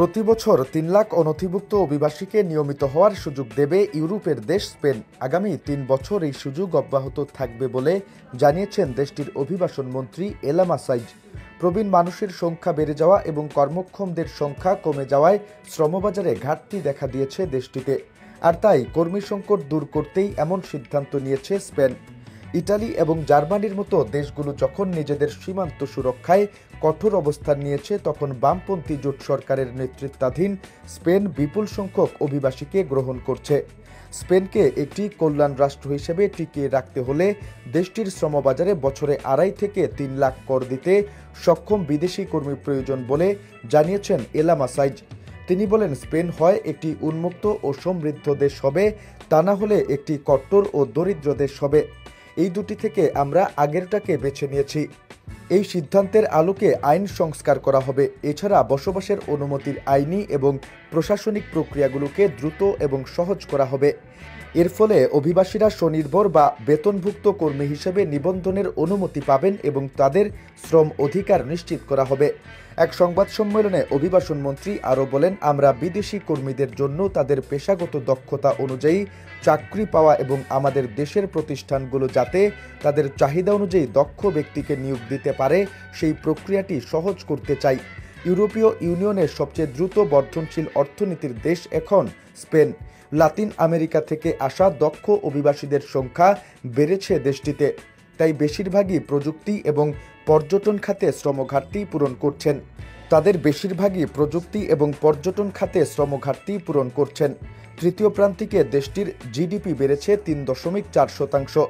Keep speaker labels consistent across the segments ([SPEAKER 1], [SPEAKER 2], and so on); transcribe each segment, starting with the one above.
[SPEAKER 1] প্রতি বছর ৩ লাখ অনথিভুক্ত অভিবাসীকে নিয়মিত হওয়ার সুযোগ দেবে ইউরোপের দেশ স্পেন। আগামী ৩ বছর এই সুযোগ অব্যাহত থাকবে বলে জানিয়েছেন দেশটির অভিবাসন মন্ত্রী এলামা সাইজ। প্রবীণ মানুষের সংখ্যা বেড়ে যাওয়া এবং কর্মক্ষমদের সংখ্যা কমে যাওয়ায় শ্রমবাজারে ঘাটতি দেখা দিয়েছে দেশটিতে। আর তাই কর্মী সংকট দূর করতেই এমন সিদ্ধান্ত নিয়েছে স্পেন। ইটালি এবং জার্মানির মতো দেশগুলো যখন নিজেদের সীমান্ত সুরক্ষায় কঠোর অবস্থান নিয়েছে, তখন বামপন্থী জোট সরকারের নেতৃত্বাধীন স্পেন বিপুল সংখ্যক অভিবাসীকে গ্রহণ করছে। স্পেনকে একটি কল্যাণ রাষ্ট্র হিসেবে টিকিয়ে রাখতে হলে দেশটির শ্রমবাজারে বছরে ২.৫ থেকে ৩ লাখ কর দিতে সক্ষম বিদেশি কর্মী প্রয়োজন বলে জানিয়েছেন এলামা সাইজ। তিনি বলেন, স্পেন হয় একটি উন্মুক্ত ও সমৃদ্ধ দেশ হবে, তা না হলে একটি কট্টর ও দরিদ্র দেশ হবে। এই দুটি থেকে আমরা আগেরটাকে বেছে নিয়েছি। এই সিদ্ধান্তের আলোকে আইন সংস্কার করা হবে। এছাড়া বসবাসের অনুমতির আইনি এবং প্রশাসনিক প্রক্রিয়াগুলোকে দ্রুত এবং সহজ করা হবে। এর ফলে অভিবাসীরা স্বনির্ভর বা বেতনভুক্ত কর্মী হিসেবে নিবন্ধনের অনুমতি পাবেন এবং তাদের শ্রম অধিকার নিশ্চিত করা হবে। এক সংবাদ সম্মেলনে অভিবাসন মন্ত্রী আরও বলেন, আমরা বিদেশি কর্মীদের জন্য তাদের পেশাগত দক্ষতা অনুযায়ী চাকরি পাওয়া এবং আমাদের দেশের প্রতিষ্ঠানগুলো যাতে তাদের চাহিদা অনুযায়ী দক্ষ ব্যক্তিকে নিয়োগ দিতে পারে, সেই প্রক্রিয়াটি সহজ করতে চাই। ইউরোপীয় ইউনিয়নের সবচেয়ে দ্রুত বর্ধনশীল অর্থনীতির দেশ এখন স্পেন। লাতিন আমেরিকা থেকে আসা দক্ষ অভিবাসীদের সংখ্যা বেড়েছে দেশটিতে, তাই বেশিরভাগই প্রযুক্তি এবং পর্যটন খাতে শ্রমঘাটতি পূরণ করছেন। তৃতীয় প্রান্তিকে দেশটির জিডিপি বেড়েছে ৩.৪%।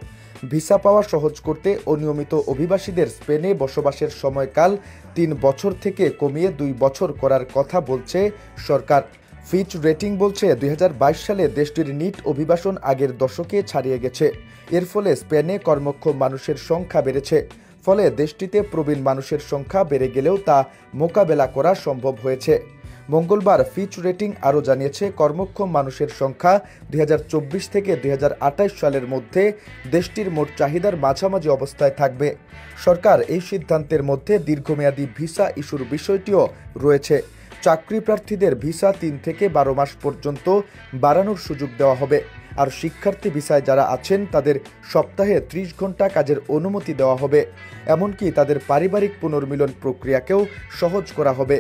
[SPEAKER 1] ভিসা পাওয়া সহজ করতে অনিয়মিত অভিবাসীদের স্পেনে বসবাসের সময়কাল ৩ বছর থেকে কমিয়ে 2 বছর করার কথা বলছে সরকার। ফিচ রেটিং বলছে ২০২২ সালে দেশটির নিট অভিবাসন আগের দশকে ছাড়িয়ে গেছে। এর ফলে স্পেনে কর্মক্ষম মানুষের সংখ্যা বেড়েছে। ফলে দেশটিতে প্রবীণ মানুষের সংখ্যা বেড়ে গেলেও তা মোকাবেলা করা সম্ভব হয়েছে। মঙ্গলবার ফিচ রেটিং আরও জানিয়েছে, কর্মক্ষম মানুষের সংখ্যা ২০২৪ থেকে ২০২৮ সালের মধ্যে দেশটির মোট চাহিদার মাঝামাঝি অবস্থায় থাকবে। সরকার এই সিদ্ধান্তের মধ্যে দীর্ঘমেয়াদী ভিসা ইস্যুর বিষয়টিও রয়েছে। চাকরি প্রার্থীদের ভিসা ৩ থেকে ১২ মাস পর্যন্ত বাড়ানোর সুযোগ দেওয়া হবে। আর শিক্ষার্থী ভিসায় যারা আছেন তাদের সপ্তাহে ৩০ ঘন্টা কাজের অনুমতি দেওয়া হবে। এমনকি তাদের পারিবারিক পুনর্মিলন প্রক্রিয়াকেও সহজ করা হবে।